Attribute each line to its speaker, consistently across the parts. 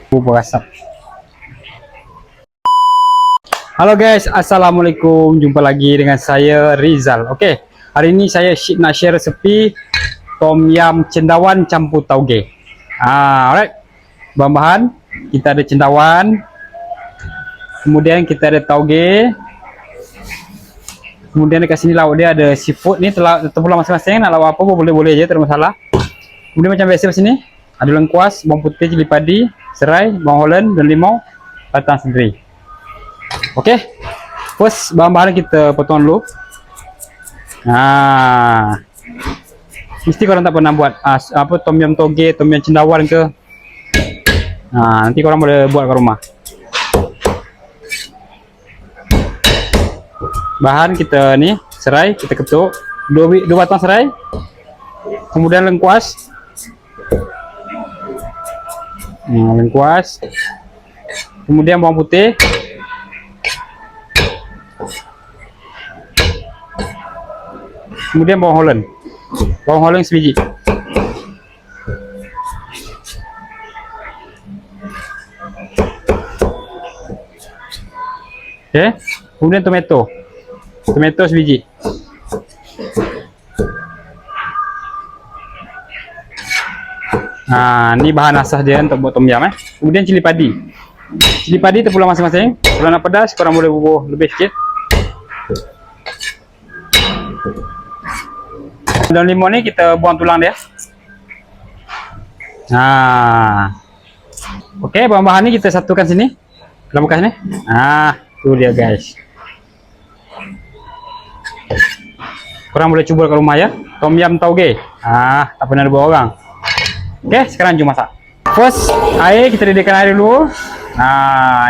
Speaker 1: Bubur asap. Halo guys, assalamualaikum. Jumpa lagi dengan saya Rizal. Oke, hari ini saya nak share resepi tom yam cendawan campur tauge. Alright. Bahan-bahan kita ada cendawan, kemudian kita ada tauge, kemudian dekat sini lauk dia ada seafood ni, terpulang masing-masing. Nak lauk apa pun boleh-boleh je, tak ada masalah. Kemudian macam biasa sini ada lengkuas, bawang putih, cili padi, serai, bawang holland dan limau, batang seledri. Okey, first bahan-bahan kita potong dulu. Mesti korang tak pernah buat apa tom yam toge, tom yam cendawan ke. Nanti korang boleh buat kat rumah. Bahan kita ni serai, kita ketuk 2 batang serai, kemudian lengkuas, kemudian bawang putih, kemudian bawang holland sebiji. Okey, kemudian tomato sebiji. Ni bahan asas dia untuk buat tom yam. Kemudian cili padi terpulang masing-masing. Kalau nak pedas korang boleh bubuh lebih sikit. Daun limau ni kita buang tulang dia. Okey, bahan-bahan ni kita satukan sini dalam bekas ni. Tu dia guys. Korang boleh cuba kat rumah ya, tom yam tauge. Tak pernah ada buat orang. Okey, sekarang jom masak. First, air kita sediakan air dulu.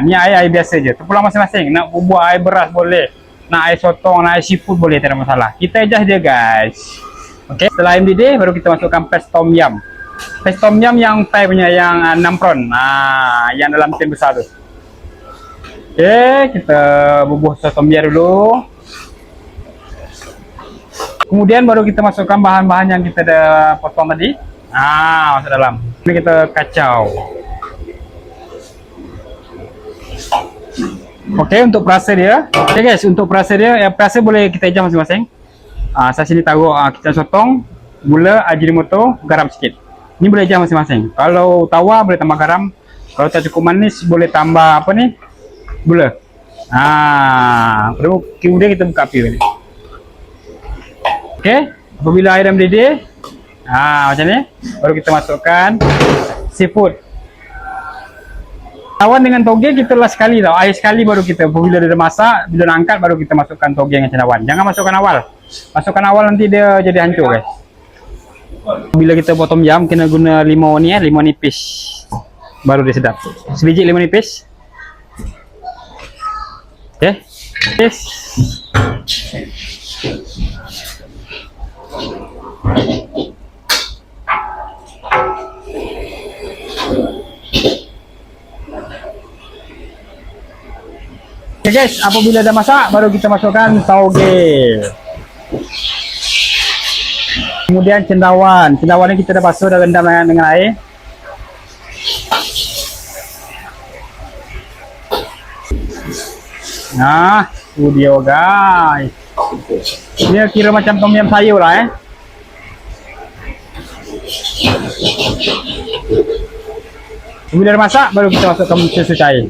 Speaker 1: Ni air biasa je. Terpulang masing-masing. Nak buat air beras boleh, nak air sotong, nak air seafood boleh, tak ada masalah. Kita adjust dia guys. Okey, setelah air mendidih baru kita masukkan paste tom yam. Paste tom yam yang Thai punya, yang 6 prawn. Yang dalam tin besar tu. Okey, kita bubuh sos tom yam dulu. Kemudian baru kita masukkan bahan-bahan yang kita dah potong tadi. Masuk dalam. Ini kita kacau. Okey, untuk perasa dia. Okey guys, untuk perasa dia, perasa boleh kita adjust masing-masing. Saya sini taruh kicap sotong, gula, ajinomoto, garam sikit. Ini boleh adjust masing-masing. Kalau tawar boleh tambah garam. Kalau tak cukup manis boleh tambah apa ni? Gula. Kemudian kita buka api ni. Okey, apabila air dah mendidih, macam ni, baru kita masukkan seafood. Tawan dengan toge kita last sekali tau, air sekali baru kita, bila dia dah masak, bila nak angkat baru kita masukkan toge dengan cendawan. Jangan masukkan awal. Masukkan awal nanti dia jadi hancur guys. Bila kita buat tom yam kena guna limau ni, limau nipis. Baru dia sedap. Sebiji limau nipis. Okey. Yes. Okay guys, apabila dah masak baru kita masukkan tauge. Kemudian cendawan ni kita dah basuh, dah rendam dengan air. Tu dia guys. Dia kira macam tom yam sayur lah Bila dah masak baru kita masukkan susu cair.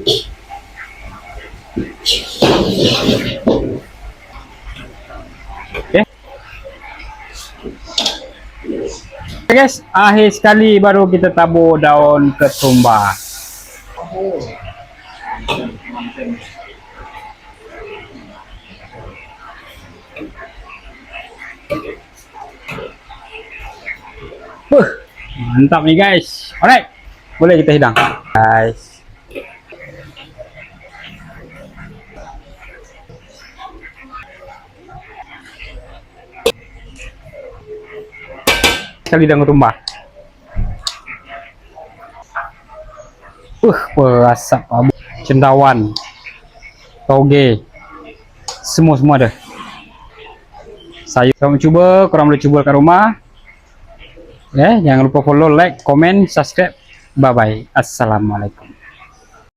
Speaker 1: Okay guys, akhir sekali baru kita tabur daun ketumbar. Mantap nih guys. Alright, boleh kita hidang guys. Sekali dengan tumbah. Berasap cendawan, tauge, semua ada. Saya kamu cuba, korang boleh cuba kat rumah. Jangan lupa follow, like, komen, subscribe Bye bye. Assalamualaikum.